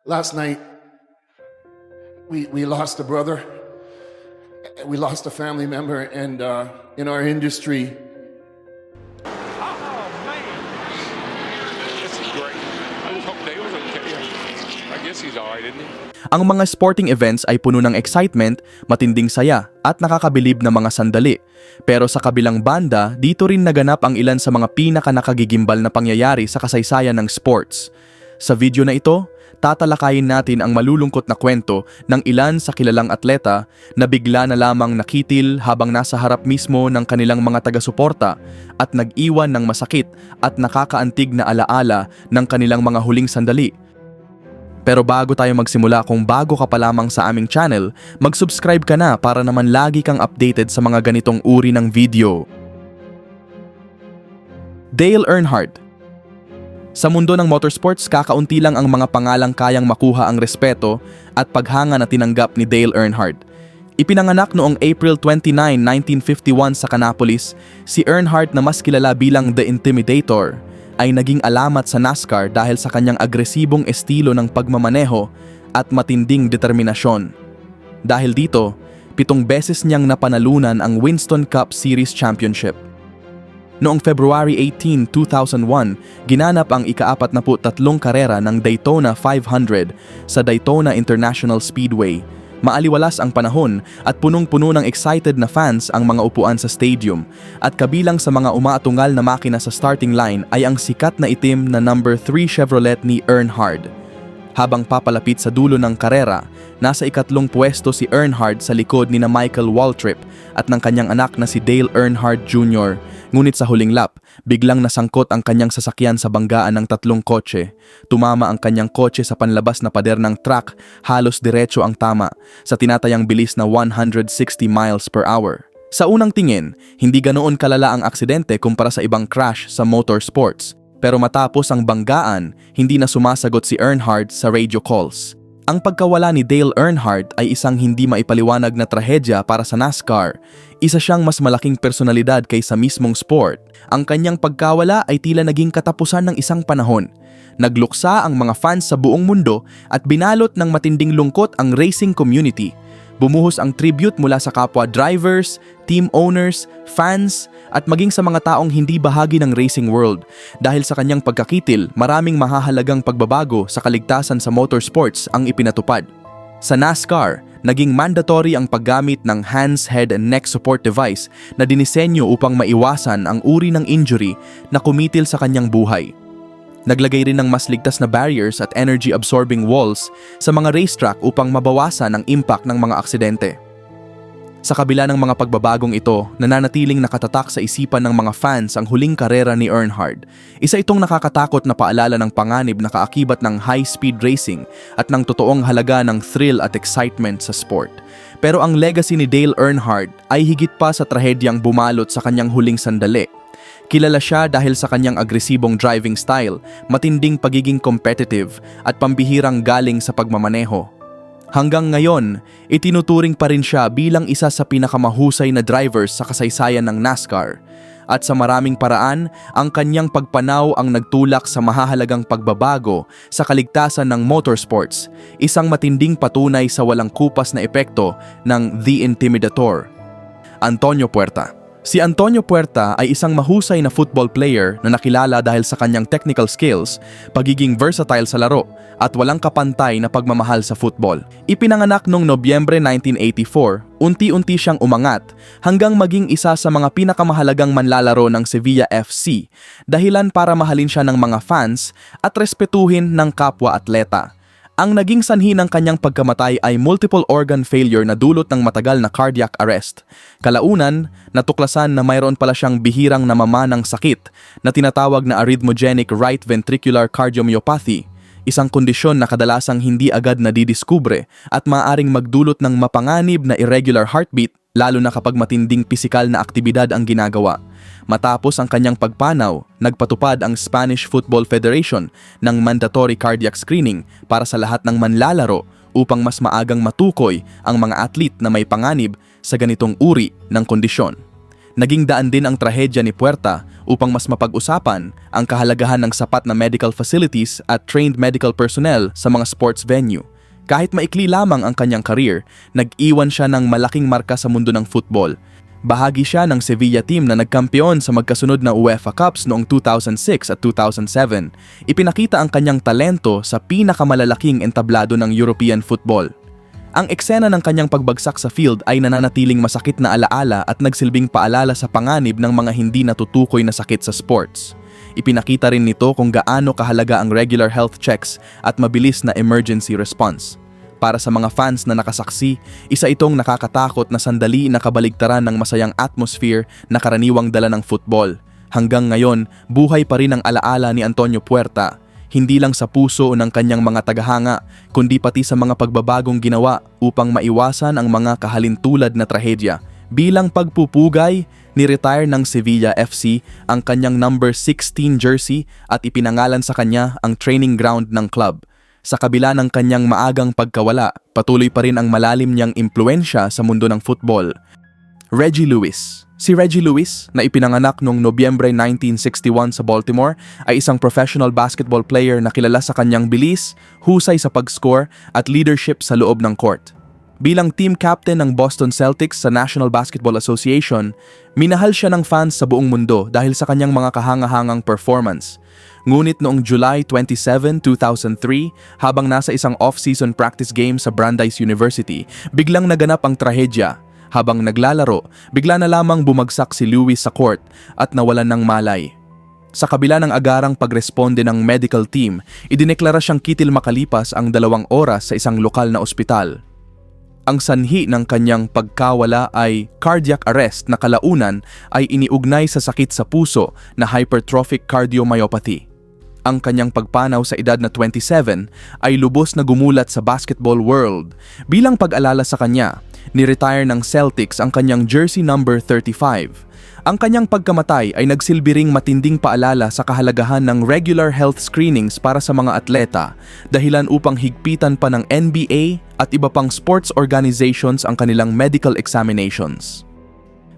Last night, we lost a brother. We lost a family member, and in our industry, Oh, man. This is great. I just hope Dale's okay. I guess he's all right, isn't he? Ang mga sporting events ay puno ng excitement, matinding saya, at nakakabilib na mga sandali. Pero sa kabilang banda, dito rin naganap ang ilan sa mga pinaka-nakagigimbal na pangyayari sa kasaysayan ng sports. Sa video na ito, tatalakayin natin ang malulungkot na kwento ng ilan sa kilalang atleta na bigla na lamang nakitil habang nasa harap mismo ng kanilang mga taga-suporta at nag-iwan ng masakit at nakakaantig na alaala ng kanilang mga huling sandali. Pero bago tayo magsimula, kung bago ka pa lamang sa aming channel, mag-subscribe ka na para naman lagi kang updated sa mga ganitong uri ng video. Dale Earnhardt. Sa mundo ng motorsports, kakaunti lang ang mga pangalang kayang makuha ang respeto at paghanga na tinanggap ni Dale Earnhardt. Ipinanganak noong April 29, 1951 sa Kannapolis, si Earnhardt na mas kilala bilang The Intimidator ay naging alamat sa NASCAR dahil sa kanyang agresibong estilo ng pagmamaneho at matinding determinasyon. Dahil dito, 7 beses niyang napanalunan ang Winston Cup Series Championship. Noong February 18, 2001, ginanap ang ika-43 karera ng Daytona 500 sa Daytona International Speedway. Maaliwalas ang panahon at punong-puno ng excited na fans ang mga upuan sa stadium, at kabilang sa mga umaatungal na makina sa starting line ay ang sikat na itim na number 3 Chevrolet ni Earnhardt. Habang papalapit sa dulo ng karera, nasa ikatlong pwesto si Earnhardt sa likod ni Michael Waltrip at ng kanyang anak na si Dale Earnhardt Jr. Ngunit sa huling lap, biglang nasangkot ang kanyang sasakyan sa banggaan ng 3 kotse. Tumama ang kanyang kotse sa panlabas na pader ng track, halos diretso ang tama, sa tinatayang bilis na 160 miles per hour. Sa unang tingin, hindi ganoon kalala ang aksidente kumpara sa ibang crash sa motorsports. Pero matapos ang banggaan, hindi na sumasagot si Earnhardt sa radio calls. Ang pagkawala ni Dale Earnhardt ay isang hindi maipaliwanag na trahedya para sa NASCAR. Isa siyang mas malaking personalidad kaysa mismong sport. Ang kanyang pagkawala ay tila naging katapusan ng isang panahon. Nagluksa ang mga fans sa buong mundo at binalot ng matinding lungkot ang racing community. Bumuhos ang tribute mula sa kapwa drivers, team owners, fans, at maging sa mga taong hindi bahagi ng racing world. Dahil sa kanyang pagkakitil, maraming mahahalagang pagbabago sa kaligtasan sa motorsports ang ipinatupad. Sa NASCAR, naging mandatory ang paggamit ng hands, head, and neck support device na dinisenyo upang maiwasan ang uri ng injury na kumitil sa kanyang buhay. Naglagay rin ng mas ligtas na barriers at energy-absorbing walls sa mga racetrack upang mabawasan ang impact ng mga aksidente. Sa kabila ng mga pagbabagong ito, nananatiling nakatatak sa isipan ng mga fans ang huling karera ni Earnhardt. Isa itong nakakatakot na paalala ng panganib na kaakibat ng high-speed racing at ng totoong halaga ng thrill at excitement sa sport. Pero ang legacy ni Dale Earnhardt ay higit pa sa trahedyang bumalot sa kanyang huling sandali. Kilala siya dahil sa kanyang agresibong driving style, matinding pagiging competitive, at pambihirang galing sa pagmamaneho. Hanggang ngayon, itinuturing pa rin siya bilang isa sa pinakamahusay na drivers sa kasaysayan ng NASCAR. At sa maraming paraan, ang kanyang pagpanaw ang nagtulak sa mahahalagang pagbabago sa kaligtasan ng motorsports, isang matinding patunay sa walang kupas na epekto ng The Intimidator. Antonio Puerta. Si Antonio Puerta ay isang mahusay na football player na nakilala dahil sa kanyang technical skills, pagiging versatile sa laro, at walang kapantay na pagmamahal sa football. Ipinanganak noong Nobyembre 1984, unti-unti siyang umangat hanggang maging isa sa mga pinakamahalagang manlalaro ng Sevilla FC, dahilan para mahalin siya ng mga fans at respetuhin ng kapwa-atleta. Ang naging sanhi ng kanyang pagkamatay ay multiple organ failure na dulot ng matagal na cardiac arrest. Kalaunan, natuklasan na mayroon pala siyang bihirang namamanang sakit na tinatawag na arrhythmogenic right ventricular cardiomyopathy, isang kondisyon na kadalasang hindi agad nadidiskubre at maaaring magdulot ng mapanganib na irregular heartbeat, lalo na kapag matinding pisikal na aktibidad ang ginagawa. Matapos ang kanyang pagpanaw, nagpatupad ang Spanish Football Federation ng mandatory cardiac screening para sa lahat ng manlalaro upang mas maagang matukoy ang mga atlet na may panganib sa ganitong uri ng kondisyon. Naging daan din ang trahedya ni Puerta upang mas mapag-usapan ang kahalagahan ng sapat na medical facilities at trained medical personnel sa mga sports venue. Kahit maikli lamang ang kanyang career, nag-iwan siya ng malaking marka sa mundo ng football. Bahagi siya ng Sevilla team na nagkampiyon sa magkasunod na UEFA Cups noong 2006 at 2007. Ipinakita ang kanyang talento sa pinakamalalaking entablado ng European football. Ang eksena ng kanyang pagbagsak sa field ay nananatiling masakit na alaala at nagsilbing paalala sa panganib ng mga hindi natutukoy na sakit sa sports. Ipinakita rin nito kung gaano kahalaga ang regular health checks at mabilis na emergency response. Para sa mga fans na nakasaksi, isa itong nakakatakot na sandali na kabaligtaran ng masayang atmosphere na karaniwang dala ng football. Hanggang ngayon, buhay pa rin ang alaala ni Antonio Puerta, hindi lang sa puso ng kanyang mga tagahanga, kundi pati sa mga pagbabagong ginawa upang maiwasan ang mga kahalintulad na trahedya. Bilang pagpupugay, ni-retire ng Sevilla FC ang kanyang number 16 jersey at ipinangalan sa kanya ang training ground ng club. Sa kabila ng kanyang maagang pagkawala, patuloy pa rin ang malalim niyang impluensya sa mundo ng football. Reggie Lewis. Si Reggie Lewis, na ipinanganak noong Nobyembre 1961 sa Baltimore, ay isang professional basketball player na kilala sa kanyang bilis, husay sa pag-score at leadership sa loob ng court. Bilang team captain ng Boston Celtics sa National Basketball Association, minahal siya ng fans sa buong mundo dahil sa kanyang mga kahangahangang performance. Ngunit noong July 27, 2003, habang nasa isang off-season practice game sa Brandeis University, biglang naganap ang trahedya. Habang naglalaro, bigla na lamang bumagsak si Lewis sa court at nawalan ng malay. Sa kabila ng agarang pagresponde ng medical team, idineklara siyang kitil makalipas ang 2 oras sa isang lokal na ospital. Ang sanhi ng kanyang pagkawala ay cardiac arrest na kalaunan ay iniugnay sa sakit sa puso na hypertrophic cardiomyopathy. Ang kanyang pagpanaw sa edad na 27 ay lubos na gumulat sa basketball world. Bilang pag-alala sa kanya, ni-retire ng Celtics ang kanyang jersey number 35. Ang kanyang pagkamatay ay nagsilbi ring matinding paalala sa kahalagahan ng regular health screenings para sa mga atleta, dahilan upang higpitan pa ng NBA at iba pang sports organizations ang kanilang medical examinations.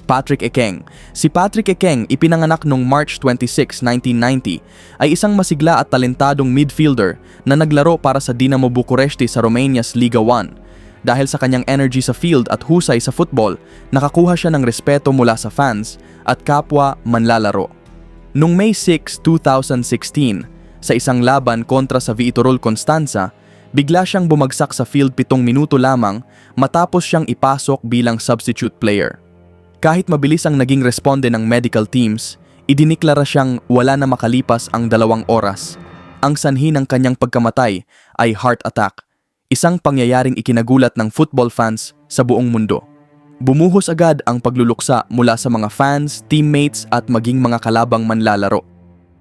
Patrick Ekeng. Si Patrick Ekeng, ipinanganak noong March 26, 1990, ay isang masigla at talentadong midfielder na naglaro para sa Dinamo Bucuresti sa Romania's Liga 1. Dahil sa kanyang energy sa field at husay sa football, nakakuha siya ng respeto mula sa fans at kapwa manlalaro. Noong May 6, 2016, sa isang laban kontra sa Viitorul Constanța, bigla siyang bumagsak sa field 7 minuto lamang matapos siyang ipasok bilang substitute player. Kahit mabilis ang naging responde ng medical teams, idiniklara siyang wala na makalipas ang 2 oras. Ang sanhi ng kanyang pagkamatay ay heart attack, isang pangyayaring ikinagulat ng football fans sa buong mundo. Bumuhos agad ang pagluluksa mula sa mga fans, teammates at maging mga kalabang manlalaro.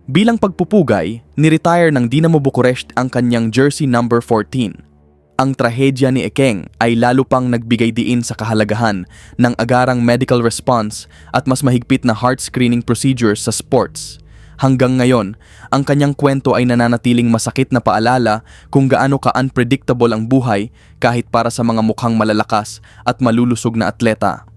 Bilang pagpupugay, ni-retire ng Dinamo Bucuresti ang kanyang jersey number 14. Ang trahedya ni Ekeng ay lalo pang nagbigay diin sa kahalagahan ng agarang medical response at mas mahigpit na heart screening procedures sa sports. Hanggang ngayon, ang kanyang kwento ay nananatiling masakit na paalala kung gaano ka-unpredictable ang buhay kahit para sa mga mukhang malalakas at malulusog na atleta.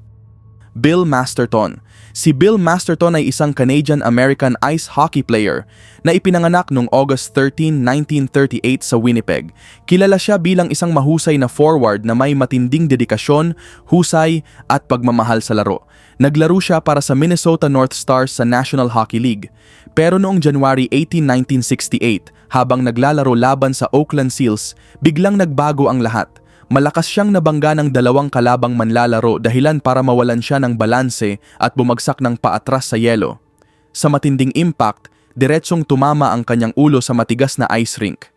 Bill Masterton. Si Bill Masterton ay isang Canadian-American ice hockey player na ipinanganak noong August 13, 1938 sa Winnipeg. Kilala siya bilang isang mahusay na forward na may matinding dedikasyon, husay at pagmamahal sa laro. Naglaro siya para sa Minnesota North Stars sa National Hockey League. Pero noong January 18, 1968, habang naglalaro laban sa Oakland Seals, biglang nagbago ang lahat. Malakas siyang nabangga ng 2 kalabang manlalaro dahilan para mawalan siya ng balanse at bumagsak ng paatras sa yelo. Sa matinding impact, diretsong tumama ang kanyang ulo sa matigas na ice rink.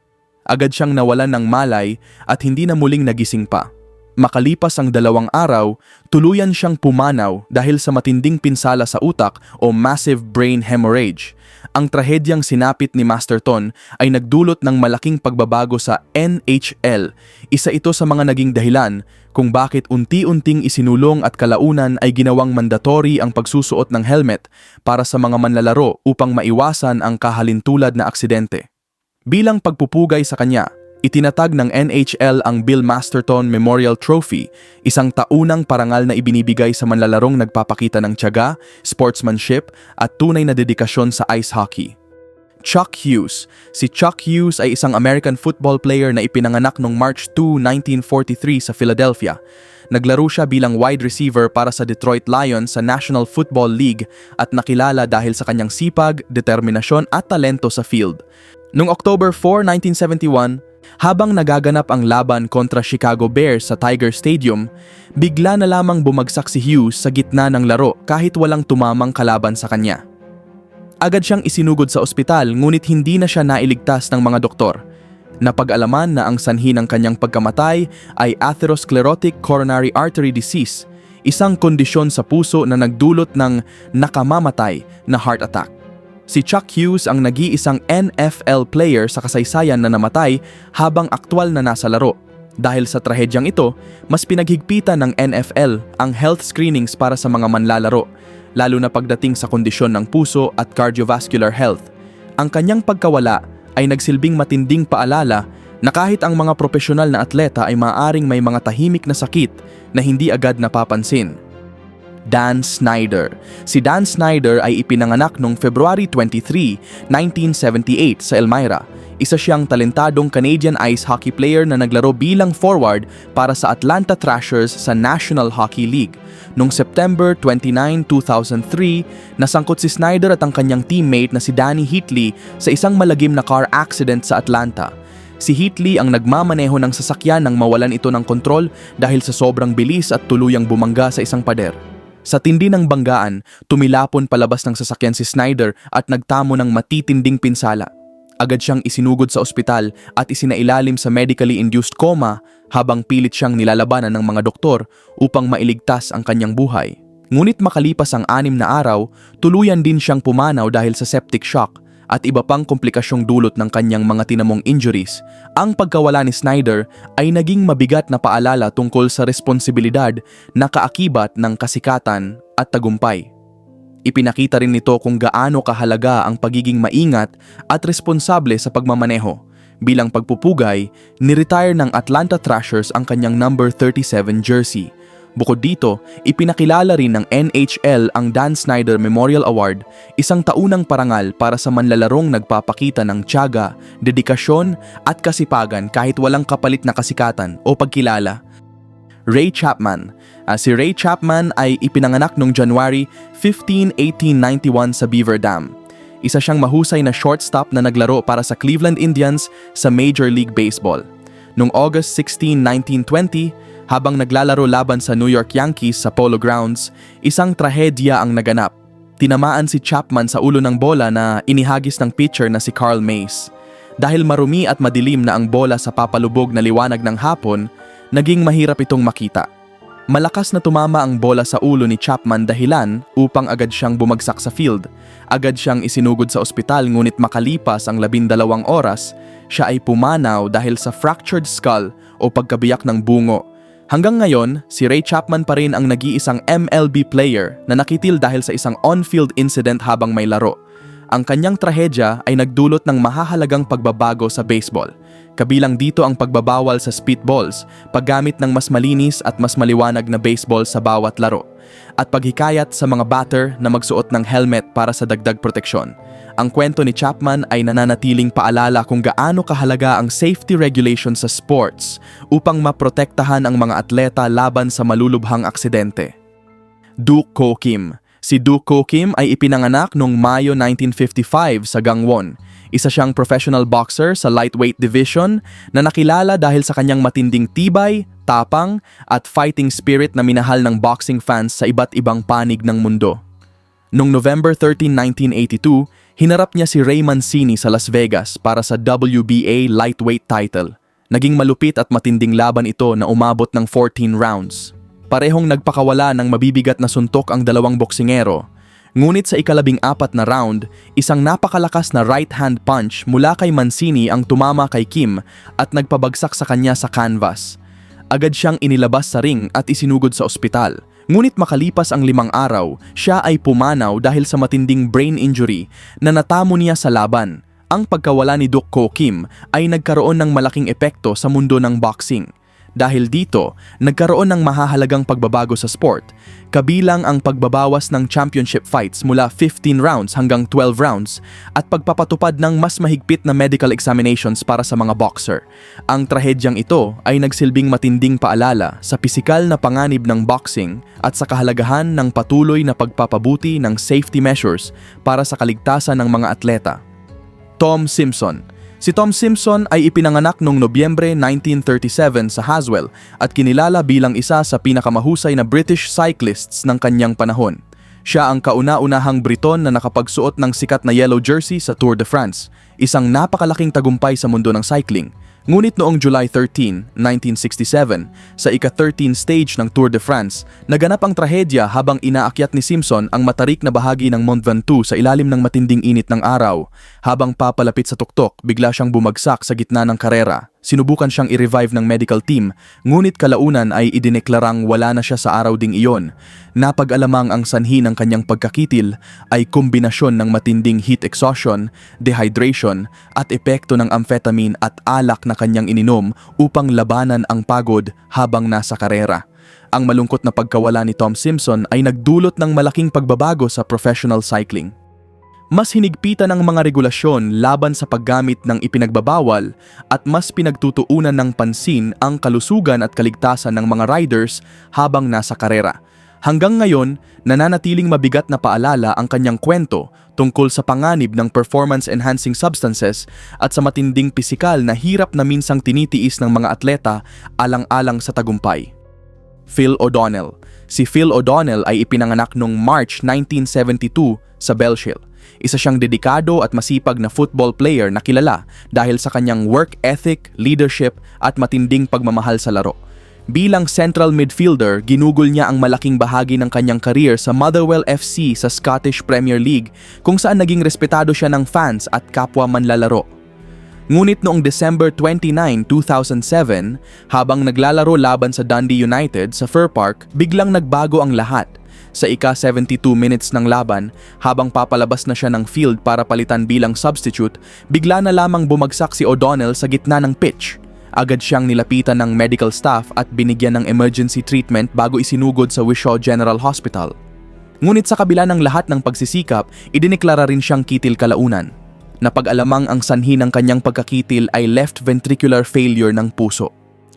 Agad siyang nawalan ng malay at hindi na muling nagising pa. Makalipas ang 2 araw, tuluyan siyang pumanaw dahil sa matinding pinsala sa utak o massive brain hemorrhage. Ang trahedyang sinapit ni Masterton ay nagdulot ng malaking pagbabago sa NHL. Isa ito sa mga naging dahilan kung bakit unti-unting isinulong at kalaunan ay ginawang mandatory ang pagsusuot ng helmet para sa mga manlalaro upang maiwasan ang kahalintulad na aksidente. Bilang pagpupugay sa kanya, Itinatag ng NHL ang Bill Masterton Memorial Trophy, isang taunang parangal na ibinibigay sa manlalarong nagpapakita ng tiyaga, sportsmanship at tunay na dedikasyon sa ice hockey. Chuck Hughes. Si Chuck Hughes ay isang American football player na ipinanganak noong March 2, 1943 sa Philadelphia. Naglaro siya bilang wide receiver para sa Detroit Lions sa National Football League at nakilala dahil sa kanyang sipag, determinasyon at talento sa field. Noong October 4, 1971, habang nagaganap ang laban kontra Chicago Bears sa Tiger Stadium, bigla na lamang bumagsak si Hughes sa gitna ng laro kahit walang tumamang kalaban sa kanya. Agad siyang isinugod sa ospital ngunit hindi na siya nailigtas ng mga doktor. Napag-alaman na ang sanhi ng kanyang pagkamatay ay atherosclerotic coronary artery disease, isang kondisyon sa puso na nagdulot ng nakamamatay na heart attack. Si Chuck Hughes ang nag-iisang NFL player sa kasaysayan na namatay habang aktwal na nasa laro. Dahil sa trahedyang ito, mas pinaghigpitan ng NFL ang health screenings para sa mga manlalaro, lalo na pagdating sa kondisyon ng puso at cardiovascular health. Ang kanyang pagkawala ay nagsilbing matinding paalala na kahit ang mga profesional na atleta ay maaaring may mga tahimik na sakit na hindi agad napapansin. Dan Snyder. Si Dan Snyder ay ipinanganak noong February 23, 1978 sa Elmira. Isa siyang talentadong Canadian ice hockey player na naglaro bilang forward para sa Atlanta Thrashers sa National Hockey League. Noong September 29, 2003, nasangkot si Snyder at ang kanyang teammate na si Danny Heatley sa isang malagim na car accident sa Atlanta. Si Heatley ang nagmamaneho ng sasakyan nang mawalan ito ng kontrol dahil sa sobrang bilis at tuluyang bumangga sa isang pader. Sa tindi ng banggaan, tumilapon palabas ng sasakyan si Snyder at nagtamo ng matitinding pinsala. Agad siyang isinugod sa ospital at isinailalim sa medically induced coma habang pilit siyang nilalabanan ng mga doktor upang mailigtas ang kanyang buhay. Ngunit makalipas ang 6 na araw, tuluyan din siyang pumanaw dahil sa septic shock at iba pang komplikasyong dulot ng kanyang mga tinamong injuries. Ang pagkawala ni Snyder ay naging mabigat na paalala tungkol sa responsibilidad na kaakibat ng kasikatan at tagumpay. Ipinakita rin nito kung gaano kahalaga ang pagiging maingat at responsable sa pagmamaneho. Bilang pagpupugay, ni-retire ng Atlanta Thrashers ang kanyang number 37 jersey. Bukod dito, ipinakilala rin ng NHL ang Dan Snyder Memorial Award, isang taunang parangal para sa manlalarong nagpapakita ng tiyaga, dedikasyon at kasipagan kahit walang kapalit na kasikatan o pagkilala. Ray Chapman. Si Ray Chapman ay ipinanganak noong January 15, 1891 sa Beaver Dam. Isa siyang mahusay na shortstop na naglaro para sa Cleveland Indians sa Major League Baseball. Noong August 16, 1920, habang naglalaro laban sa New York Yankees sa Polo Grounds, isang trahedya ang naganap. Tinamaan si Chapman sa ulo ng bola na inihagis ng pitcher na si Carl Mays. Dahil marumi at madilim na ang bola sa papalubog na liwanag ng hapon, naging mahirap itong makita. Malakas na tumama ang bola sa ulo ni Chapman dahilan upang agad siyang bumagsak sa field. Agad siyang isinugod sa ospital ngunit makalipas ang 12 oras, siya ay pumanaw dahil sa fractured skull o pagkabiyak ng bungo. Hanggang ngayon, si Ray Chapman pa rin ang nag-iisang MLB player na nakitil dahil sa isang on-field incident habang may laro. Ang kanyang trahedya ay nagdulot ng mahahalagang pagbabago sa baseball. Kabilang dito ang pagbabawal sa spitballs, paggamit ng mas malinis at mas maliwanag na baseball sa bawat laro, at paghikayat sa mga batter na magsuot ng helmet para sa dagdag proteksyon. Ang kwento ni Chapman ay nananatiling paalala kung gaano kahalaga ang safety regulation sa sports upang maprotektahan ang mga atleta laban sa malulubhang aksidente. Duke Kokim. Si Duke Kokim ay ipinanganak noong Mayo 1955 sa Gangwon. Isa siyang professional boxer sa lightweight division na nakilala dahil sa kanyang matinding tibay, tapang at fighting spirit na minahal ng boxing fans sa iba't ibang panig ng mundo. Noong November 13, 1982, hinarap niya si Ray Mancini sa Las Vegas para sa WBA lightweight title. Naging malupit at matinding laban ito na umabot ng 14 rounds. Parehong nagpakawala ng mabibigat na suntok ang dalawang boksingero. Ngunit sa ika-14 na round, isang napakalakas na right-hand punch mula kay Mancini ang tumama kay Kim at nagpabagsak sa kanya sa canvas. Agad siyang inilabas sa ring at isinugod sa ospital. Ngunit makalipas ang 5 araw, siya ay pumanaw dahil sa matinding brain injury na natamo niya sa laban. Ang pagkawala ni Duk Ko Kim ay nagkaroon ng malaking epekto sa mundo ng boxing. Dahil dito, nagkaroon ng mahahalagang pagbabago sa sport, kabilang ang pagbabawas ng championship fights mula 15 rounds hanggang 12 rounds at pagpapatupad ng mas mahigpit na medical examinations para sa mga boxer. Ang trahedyang ito ay nagsilbing matinding paalala sa pisikal na panganib ng boxing at sa kahalagahan ng patuloy na pagpapabuti ng safety measures para sa kaligtasan ng mga atleta. Tom Simpson. Si Tom Simpson ay ipinanganak noong Nobyembre 1937 sa Haswell at kinilala bilang isa sa pinakamahusay na British cyclists ng kanyang panahon. Siya ang kauna-unahang Briton na nakapagsuot ng sikat na yellow jersey sa Tour de France, isang napakalaking tagumpay sa mundo ng cycling. Ngunit noong July 13, 1967, sa ika-13 stage ng Tour de France, naganap ang trahedya habang inaakyat ni Simpson ang matarik na bahagi ng Mont Ventoux sa ilalim ng matinding init ng araw. Habang papalapit sa tuktok, bigla siyang bumagsak sa gitna ng karera. Sinubukan siyang i-revive ng medical team, ngunit kalaunan ay idineklarang wala na siya sa araw ding iyon. Napag-alamang ang sanhi ng kanyang pagkakitil ay kombinasyon ng matinding heat exhaustion, dehydration at epekto ng amphetamine at alak na kanyang ininom upang labanan ang pagod habang nasa karera. Ang malungkot na pagkawala ni Tom Simpson ay nagdulot ng malaking pagbabago sa professional cycling. Mas hinigpitan ng mga regulasyon laban sa paggamit ng ipinagbabawal at mas pinagtutuunan ng pansin ang kalusugan at kaligtasan ng mga riders habang nasa karera. Hanggang ngayon, nananatiling mabigat na paalala ang kanyang kwento tungkol sa panganib ng performance-enhancing substances at sa matinding pisikal na hirap na minsang tinitiis ng mga atleta alang-alang sa tagumpay. Phil O'Donnell. Si Phil O'Donnell ay ipinanganak noong March 1972 sa Belshire. Isa siyang dedikado at masipag na football player na kilala dahil sa kanyang work ethic, leadership at matinding pagmamahal sa laro. Bilang central midfielder, ginugol niya ang malaking bahagi ng kanyang career sa Motherwell FC sa Scottish Premier League kung saan naging respetado siya ng fans at kapwa manlalaro. Ngunit noong December 29, 2007, habang naglalaro laban sa Dundee United sa Fir Park, biglang nagbago ang lahat. Sa ika-72 minutes ng laban, habang papalabas na siya ng field para palitan bilang substitute, bigla na lamang bumagsak si O'Donnell sa gitna ng pitch. Agad siyang nilapitan ng medical staff at binigyan ng emergency treatment bago isinugod sa Wishaw General Hospital. Ngunit sa kabila ng lahat ng pagsisikap, idineklara rin siyang kitil kalaunan. Napag-alamang ang sanhi ng kanyang pagkakitil ay left ventricular failure ng puso.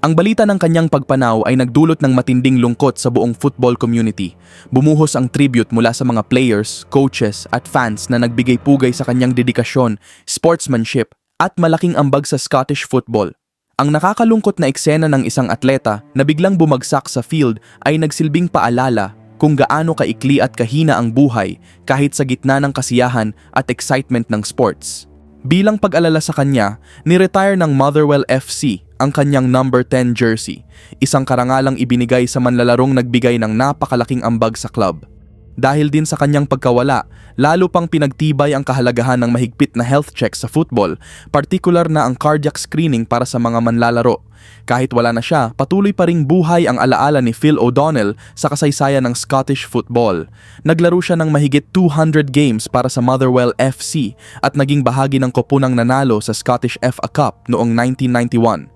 Ang balita ng kanyang pagpanaw ay nagdulot ng matinding lungkot sa buong football community. Bumuhos ang tribute mula sa mga players, coaches at fans na nagbigay pugay sa kanyang dedikasyon, sportsmanship at malaking ambag sa Scottish football. Ang nakakalungkot na eksena ng isang atleta na biglang bumagsak sa field ay nagsilbing paalala kung gaano kaikli at kahina ang buhay kahit sa gitna ng kasiyahan at excitement ng sports. Bilang pag-alala sa kanya, ni-retire ng Motherwell FC ang kanyang number 10 jersey, isang karangalang ibinigay sa manlalarong nagbigay ng napakalaking ambag sa club. Dahil din sa kanyang pagkawala, lalo pang pinagtibay ang kahalagahan ng mahigpit na health check sa football, partikular na ang cardiac screening para sa mga manlalaro. Kahit wala na siya, patuloy pa ring buhay ang alaala ni Phil O'Donnell sa kasaysayan ng Scottish football. Naglaro siya ng mahigit 200 games para sa Motherwell FC at naging bahagi ng koponang nanalo sa Scottish FA Cup noong 1991.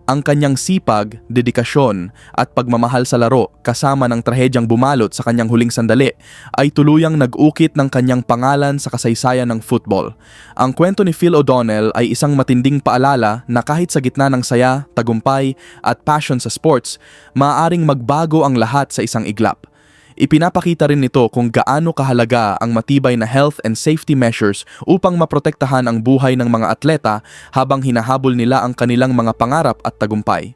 Ang kanyang sipag, dedikasyon at pagmamahal sa laro kasama ng trahedyang bumalot sa kanyang huling sandali ay tuluyang nag-ukit ng kanyang pangalan sa kasaysayan ng football. Ang kwento ni Phil O'Donnell ay isang matinding paalala na kahit sa gitna ng saya, tagumpay at passion sa sports, maaaring magbago ang lahat sa isang iglap. Ipinapakita rin nito kung gaano kahalaga ang matibay na health and safety measures upang maprotektahan ang buhay ng mga atleta habang hinahabol nila ang kanilang mga pangarap at tagumpay.